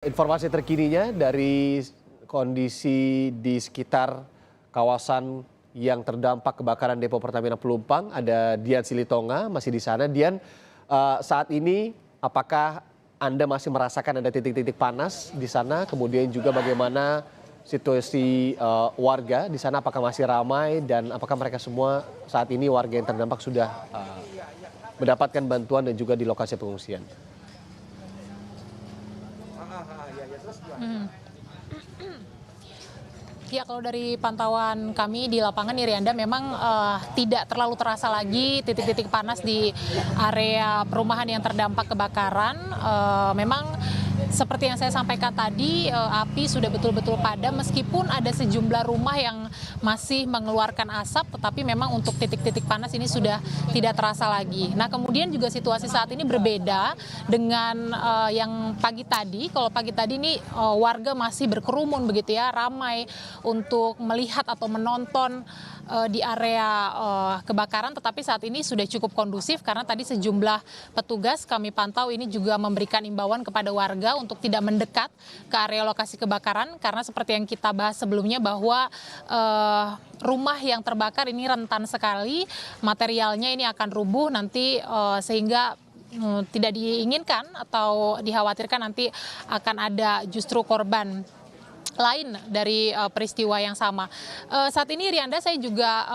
Informasi terkininya dari kondisi di sekitar kawasan yang terdampak kebakaran depo Pertamina Pelumpang, ada Dian Silitonga masih di sana. Dian, saat ini apakah Anda masih merasakan ada titik-titik panas di sana? Kemudian juga bagaimana situasi warga di sana, apakah masih ramai dan apakah mereka semua saat ini warga yang terdampak sudah mendapatkan bantuan dan juga di lokasi pengungsian? Ya, kalau dari pantauan kami di lapangan Irianda memang tidak terlalu terasa lagi titik-titik panas di area perumahan yang terdampak kebakaran. Memang seperti yang saya sampaikan tadi, api sudah betul-betul padam meskipun ada sejumlah rumah yang masih mengeluarkan asap, tetapi memang untuk titik-titik panas ini sudah tidak terasa lagi. Nah, kemudian juga situasi saat ini berbeda dengan yang pagi tadi. Kalau pagi tadi ini warga masih berkerumun begitu ya, ramai untuk melihat atau menonton di area kebakaran, tetapi saat ini sudah cukup kondusif karena tadi sejumlah petugas kami pantau ini juga memberikan imbauan kepada warga untuk tidak mendekat ke area lokasi kebakaran karena seperti yang kita bahas sebelumnya bahwa rumah yang terbakar ini rentan sekali, materialnya ini akan rubuh nanti sehingga tidak diinginkan atau dikhawatirkan nanti akan ada justru korban lain dari peristiwa yang sama. Saat ini Rianda, saya juga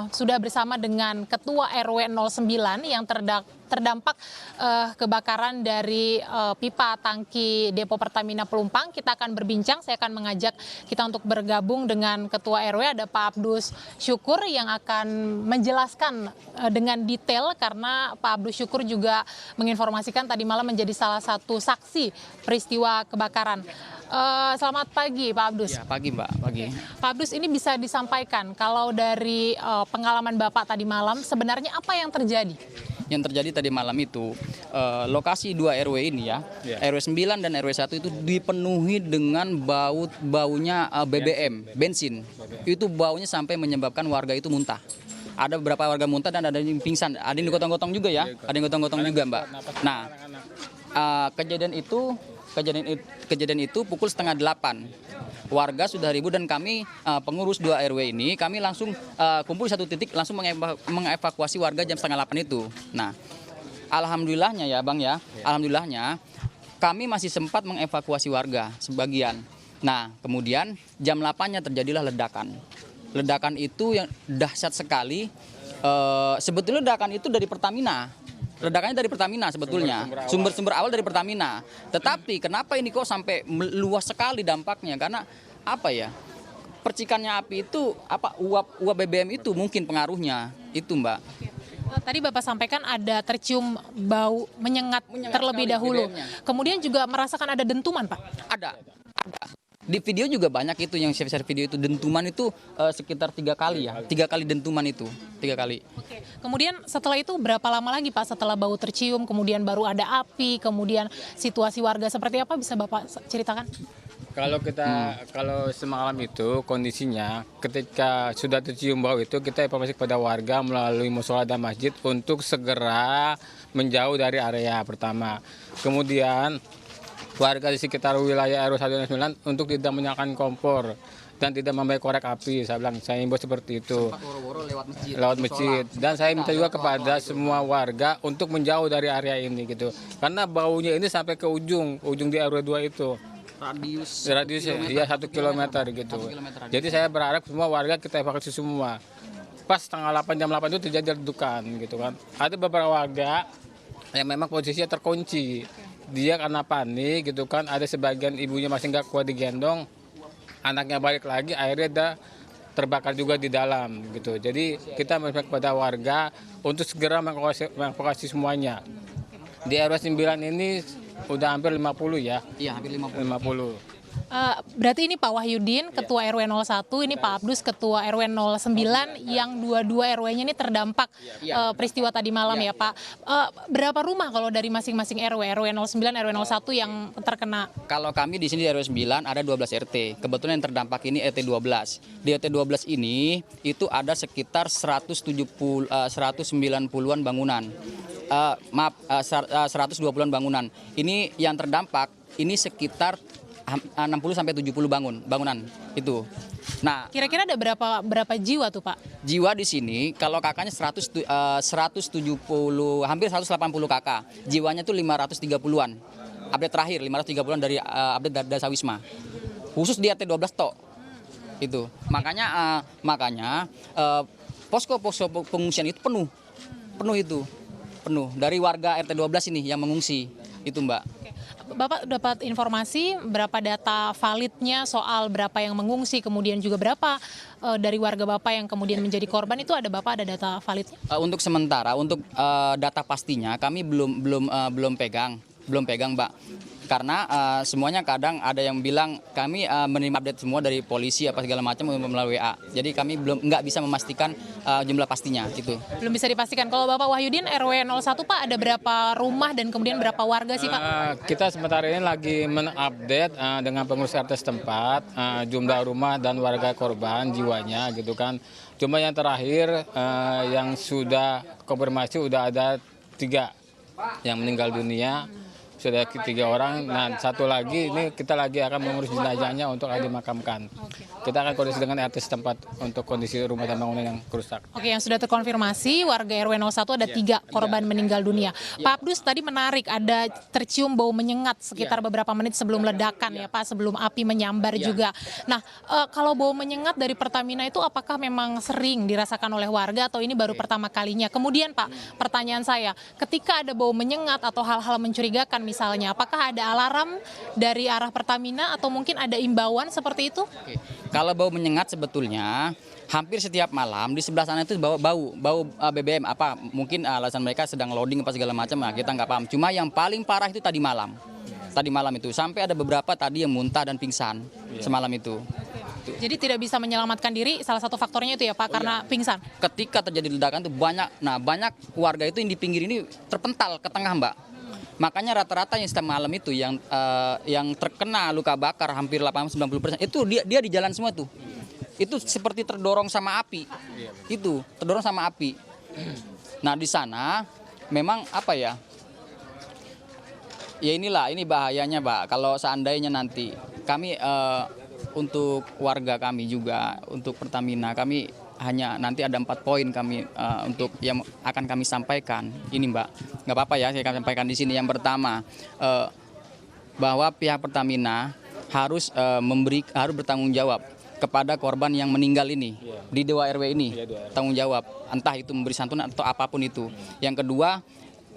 sudah bersama dengan Ketua RW 09 yang terdampak kebakaran dari pipa tangki depo Pertamina Pelumpang. Kita akan berbincang, saya akan mengajak kita untuk bergabung dengan Ketua RW, ada Pak Abdus Syukur yang akan menjelaskan dengan detail karena Pak Abdus Syukur juga menginformasikan tadi malam menjadi salah satu saksi peristiwa kebakaran. Selamat pagi Pak Abdus. Ya, pagi Mbak, pagi. Pak Abdus, ini bisa disampaikan kalau dari pengalaman Bapak tadi malam sebenarnya apa yang terjadi? Yang terjadi tadi malam itu lokasi 2 RW ini ya, RW 9 dan RW 1 itu dipenuhi dengan baunya BBM, bensin. Itu baunya sampai menyebabkan warga itu muntah. Ada beberapa warga muntah dan ada yang pingsan, ada yang digotong-gotong juga ya, ada yang gotong-gotong juga Mbak. Nah, kejadian itu pukul setengah 8. Warga sudah ribut dan kami pengurus 2 RW ini kami langsung kumpul di satu titik langsung mengevakuasi warga jam setengah 8 itu. Nah, alhamdulillahnya ya Bang ya, alhamdulillahnya kami masih sempat mengevakuasi warga sebagian. Nah, kemudian jam 8-nya terjadilah ledakan. Ledakan itu yang dahsyat sekali. Sebetulnya ledakan itu dari Pertamina. Ledakannya dari Pertamina sebetulnya, sumber awal dari Pertamina. Tetapi kenapa ini kok sampai luas sekali dampaknya? Karena apa ya? Percikannya api itu uap BBM itu mungkin pengaruhnya itu Mbak. Tadi Bapak sampaikan ada tercium bau menyengat terlebih dahulu. Kemudian juga merasakan ada dentuman Pak? Ada. Di video juga banyak itu yang share video itu dentuman itu sekitar 3 kali ya, 3 kali dentuman itu, 3 kali. Oke. Kemudian setelah itu berapa lama lagi Pak setelah bau tercium, kemudian baru ada api, kemudian situasi warga seperti apa bisa Bapak ceritakan? Kalau semalam itu kondisinya ketika sudah tercium bau itu kita informasi kepada warga melalui musola dan masjid untuk segera menjauh dari area pertama. Kemudian warga di sekitar wilayah RW 1 dan 9 untuk tidak menyalakan kompor dan tidak membaik korek api. Saya himbau seperti itu. Lewat masjid. Dan saya minta juga kepada semua warga untuk menjauh dari area ini gitu. Karena baunya ini sampai ke ujung di RW 2 itu. Radiusnya ya 1 kilometer gitu. Jadi saya berharap semua warga kita evakuasi semua. Pas setengah 8 jam 8 itu terjadi ledakan gitu kan. Ada beberapa warga yang memang posisinya terkunci. Dia karena panik gitu kan, ada sebagian ibunya masih nggak kuat digendong, anaknya balik lagi, akhirnya ada terbakar juga di dalam gitu. Jadi kita meminta kepada warga untuk segera mengevakuasi semuanya. Di RW 9 ini udah hampir 50 ya. Iya, hampir 50. Berarti ini Pak Wahyudin, Ketua RW 01, ini Pak Abdus, Ketua RW 09, yang dua-dua RW-nya ini terdampak peristiwa tadi malam ya Pak. Berapa rumah kalau dari masing-masing RW 09, RW 01 yang terkena? Kalau kami di sini di RW 9 ada 12 RT. Kebetulan yang terdampak ini RT 12. Di RT 12 ini itu ada sekitar 190-an bangunan. 120-an bangunan. Ini yang terdampak ini sekitar 60 sampai 70 bangunan itu. Nah, Kira-kira ada berapa jiwa tuh Pak? jiwa di sini kalau kakaknya 170, hampir 180 kakak. Jiwanya tuh 530-an. Update terakhir 530-an dari update dari Dasa Wisma. Khusus di RT 12 tok. Itu. Makanya posko pengungsian itu penuh. Penuh itu. Penuh dari warga RT 12 ini yang mengungsi. Itu, Mbak. Oke. Bapak dapat informasi berapa data validnya soal berapa yang mengungsi, kemudian juga berapa dari warga Bapak yang kemudian menjadi korban, itu ada Bapak ada data validnya? Untuk sementara, untuk data pastinya kami belum pegang, Mbak. Karena semuanya kadang ada yang bilang kami menerima update semua dari polisi apa segala macam melalui WA. Jadi kami nggak bisa memastikan jumlah pastinya itu. Belum bisa dipastikan. Kalau Bapak Wahyudin RW 01 Pak ada berapa rumah dan kemudian berapa warga sih Pak? Kita sementara ini lagi mengupdate dengan pengurus RT setempat jumlah rumah dan warga korban jiwanya gitu kan. Cuma yang terakhir yang sudah konfirmasi udah ada 3 yang meninggal dunia. Sudah 3 orang, nah 1 lagi ini kita lagi akan mengurus jenazahnya untuk dimakamkan. Kita akan koordinasi dengan RT setempat untuk kondisi rumah dan bangunan yang rusak. Oke, yang sudah terkonfirmasi warga RW 01 ada 3 korban meninggal dunia. Pak Abdus tadi menarik, ada tercium bau menyengat sekitar beberapa menit sebelum ledakan ya Pak, sebelum api menyambar juga. Nah, kalau bau menyengat dari Pertamina itu apakah memang sering dirasakan oleh warga atau ini baru pertama kalinya? Kemudian Pak, pertanyaan saya, ketika ada bau menyengat atau hal-hal mencurigakan misalnya, apakah ada alarm dari arah Pertamina atau mungkin ada imbauan seperti itu? Oke. Kalau bau menyengat sebetulnya hampir setiap malam di sebelah sana itu bau BBM apa mungkin alasan mereka sedang loading apa segala macam, nah kita nggak paham. Cuma yang paling parah itu tadi malam itu sampai ada beberapa tadi yang muntah dan pingsan semalam itu. Jadi tidak bisa menyelamatkan diri, salah satu faktornya itu ya Pak, karena pingsan. Ketika terjadi ledakan itu banyak warga itu yang di pinggir ini terpental ke tengah, Mbak. Makanya rata-rata yang setiap malam itu yang terkena luka bakar hampir 80-90% itu dia di jalan semua tuh. Itu seperti terdorong sama api. Itu terdorong sama api. Nah, di sana memang apa ya? Ya ini bahayanya, Mbak. Kalau seandainya nanti kami untuk warga kami juga untuk Pertamina kami hanya nanti ada 4 poin kami untuk yang akan kami sampaikan. Ini Mbak, nggak apa-apa ya saya akan sampaikan di sini. Yang pertama bahwa pihak Pertamina harus bertanggung jawab kepada korban yang meninggal ini di 2 RW ini, tanggung jawab entah itu memberi santunan atau apapun itu. Yang kedua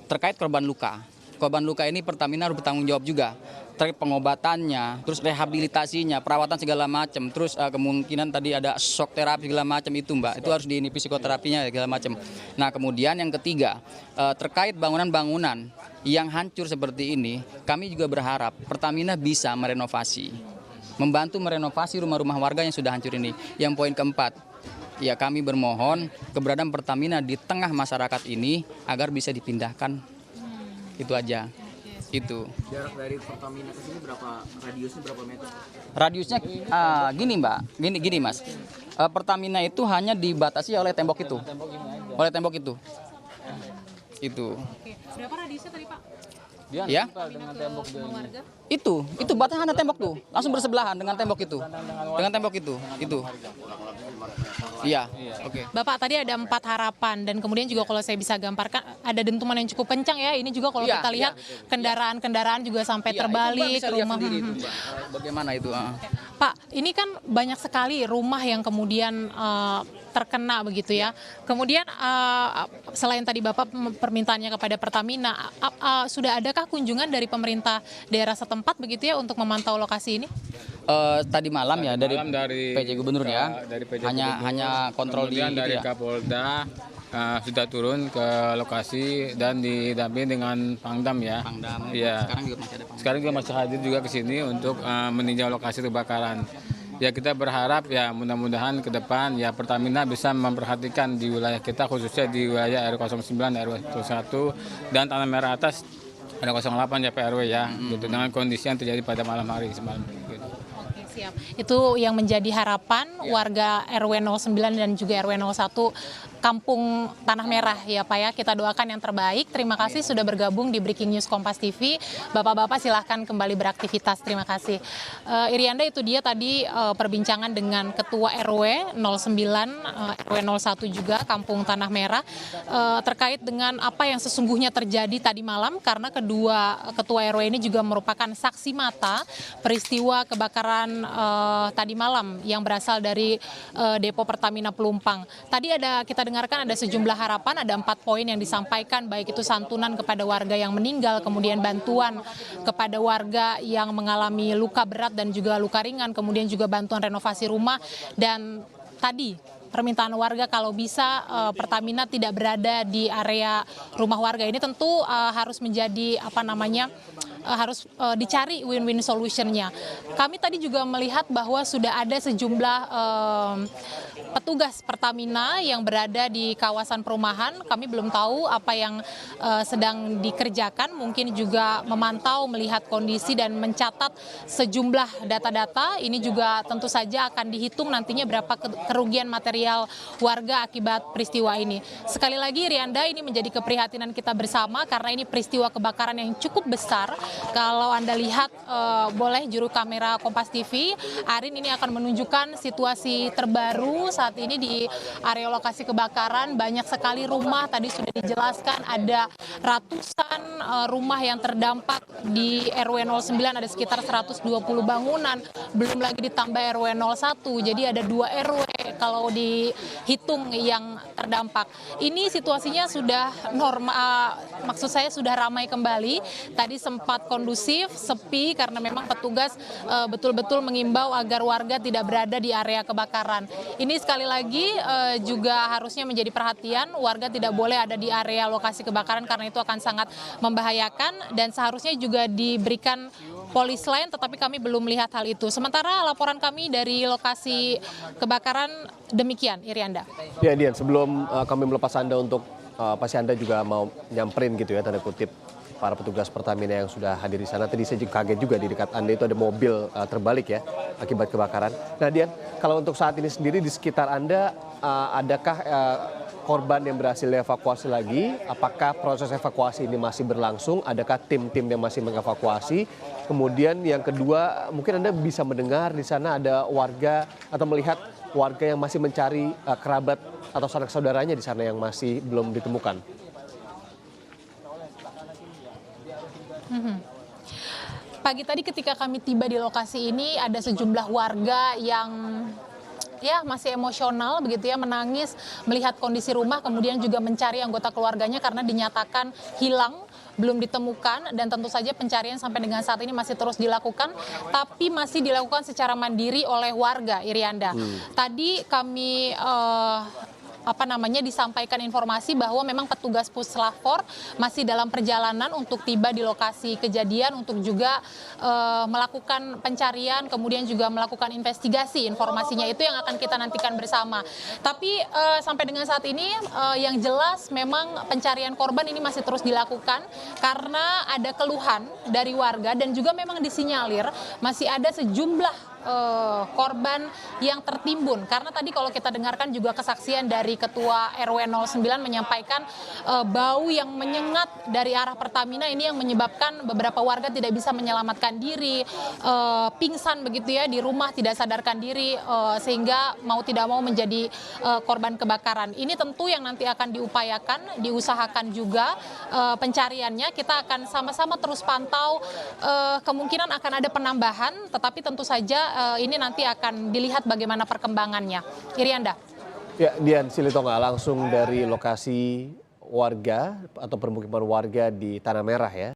terkait korban luka. Korban luka ini Pertamina harus bertanggung jawab juga terkait pengobatannya, terus rehabilitasinya, perawatan segala macam, terus kemungkinan tadi ada shock terapi segala macam itu Mbak, itu harus diini psikoterapinya segala macam. Nah kemudian yang ketiga terkait bangunan-bangunan yang hancur seperti ini, kami juga berharap Pertamina bisa membantu merenovasi rumah-rumah warga yang sudah hancur ini. Yang poin keempat, ya kami bermohon keberadaan Pertamina di tengah masyarakat ini agar bisa dipindahkan. Itu aja. Itu. Jarak dari Pertamina ke sini radiusnya berapa meter? Radiusnya gini Mbak, gini Mas. Pertamina itu hanya dibatasi oleh tembok itu. Itu. Oke. Berapa radiusnya tadi Pak? Ya. Itu batasnya hanya tembok tuh, langsung bersebelahan dengan tembok itu. Itu. Iya. Oke. Bapak tadi ada 4 harapan dan kemudian juga kalau saya bisa gambarkan ada dentuman yang cukup kencang ya. Ini juga kalau kita lihat kendaraan-kendaraan juga sampai terbalik itu rumah. sendiri itu, Mbak. Bagaimana itu? Pak, ini kan banyak sekali rumah yang kemudian terkena begitu ya. Kemudian selain tadi Bapak permintaannya kepada Pertamina, sudah adakah kunjungan dari pemerintah daerah setempat begitu ya untuk memantau lokasi ini? Tadi malam ya dari PJ Gubernur ya. Dari PJ hanya kontrol kemudian di dari gitu ya. Kapolda sudah turun ke lokasi dan didampingi dengan Pangdam ya. Pangdam. Iya. Sekarang juga masih Sekarang juga masih hadir juga ke sini untuk meninjau lokasi kebakaran. Ya kita berharap ya mudah-mudahan ke depan ya Pertamina bisa memperhatikan di wilayah kita khususnya di wilayah RW 09, RW 01 dan Tanah Merah atas ada 08 ya PRW ya. Gitu, dengan kondisi yang terjadi pada malam hari semalam. Gitu. Oke, siap. Itu yang menjadi harapan warga RW 09 dan juga RW 01 Kampung Tanah Merah ya Pak ya. Kita doakan yang terbaik. Terima kasih sudah bergabung di Breaking News Kompas TV. Bapak-bapak silahkan kembali beraktivitas. Terima kasih. Irianda, itu dia tadi perbincangan dengan Ketua RW 09, RW 01 juga Kampung Tanah Merah terkait dengan apa yang sesungguhnya terjadi tadi malam, karena kedua Ketua RW ini juga merupakan saksi mata peristiwa kebakaran tadi malam yang berasal dari Depo Pertamina Pelumpang. Tadi kita dengarkan ada sejumlah harapan, ada 4 poin yang disampaikan, baik itu santunan kepada warga yang meninggal, kemudian bantuan kepada warga yang mengalami luka berat dan juga luka ringan, kemudian juga bantuan renovasi rumah, dan tadi permintaan warga kalau bisa Pertamina tidak berada di area rumah warga. Ini tentu harus menjadi harus dicari win-win solution-nya. Kami tadi juga melihat bahwa sudah ada sejumlah petugas Pertamina yang berada di kawasan perumahan. Kami belum tahu apa yang sedang dikerjakan, mungkin juga memantau, melihat kondisi dan mencatat sejumlah data-data. Ini juga tentu saja akan dihitung nantinya berapa kerugian material warga akibat peristiwa ini. Sekali lagi Rianda, ini menjadi keprihatinan kita bersama karena ini peristiwa kebakaran yang cukup besar. Kalau Anda lihat, boleh juru kamera Kompas TV, Arin ini akan menunjukkan situasi terbaru saat ini di area lokasi kebakaran. Banyak sekali rumah, tadi sudah dijelaskan ada ratusan rumah yang terdampak di RW 09, ada sekitar 120 bangunan, belum lagi ditambah RW 01, jadi ada 2 RW kalau dihitung yang terdampak. Ini situasinya sudah normal, maksud saya sudah ramai kembali. Tadi sempat kondusif, sepi karena memang petugas betul-betul mengimbau agar warga tidak berada di area kebakaran. Ini sekali lagi juga harusnya menjadi perhatian, warga tidak boleh ada di area lokasi kebakaran karena itu akan sangat membahayakan dan seharusnya juga diberikan polis lain, tetapi kami belum melihat hal itu. Sementara laporan kami dari lokasi kebakaran demikian, Irianda. Ya Dian, sebelum kami melepas Anda untuk pasti Anda juga mau nyamperin gitu ya, tanda kutip, para petugas Pertamina yang sudah hadir di sana. Tadi saya juga kaget juga di dekat Anda itu ada mobil terbalik ya akibat kebakaran. Nah Dian, kalau untuk saat ini sendiri di sekitar Anda adakah korban yang berhasil dievakuasi lagi? Apakah proses evakuasi ini masih berlangsung? Adakah tim-tim yang masih mengevakuasi? Kemudian yang kedua, mungkin Anda bisa mendengar di sana ada warga atau melihat warga yang masih mencari kerabat atau sanak saudaranya di sana yang masih belum ditemukan. Pagi tadi ketika kami tiba di lokasi ini ada sejumlah warga yang masih emosional begitu ya, menangis melihat kondisi rumah, kemudian juga mencari anggota keluarganya karena dinyatakan hilang, belum ditemukan, dan tentu saja pencarian sampai dengan saat ini masih terus dilakukan, tapi masih dilakukan secara mandiri oleh warga, Irianda. Tadi kami disampaikan informasi bahwa memang petugas Puslapfor masih dalam perjalanan untuk tiba di lokasi kejadian untuk juga melakukan pencarian, kemudian juga melakukan investigasi. Informasinya itu yang akan kita nantikan bersama. Tapi sampai dengan saat ini yang jelas memang pencarian korban ini masih terus dilakukan karena ada keluhan dari warga dan juga memang disinyalir masih ada sejumlah korban yang tertimbun, karena tadi kalau kita dengarkan juga kesaksian dari Ketua RW 09 menyampaikan bau yang menyengat dari arah Pertamina ini yang menyebabkan beberapa warga tidak bisa menyelamatkan diri, pingsan begitu ya di rumah, tidak sadarkan diri, sehingga mau tidak mau menjadi korban kebakaran. Ini tentu yang nanti akan diupayakan, diusahakan juga pencariannya. Kita akan sama-sama terus pantau, kemungkinan akan ada penambahan, tetapi tentu saja ini nanti akan dilihat bagaimana perkembangannya. Irianda. Ya, Dian Silitonga langsung dari lokasi warga atau permukiman warga di Tanah Merah ya.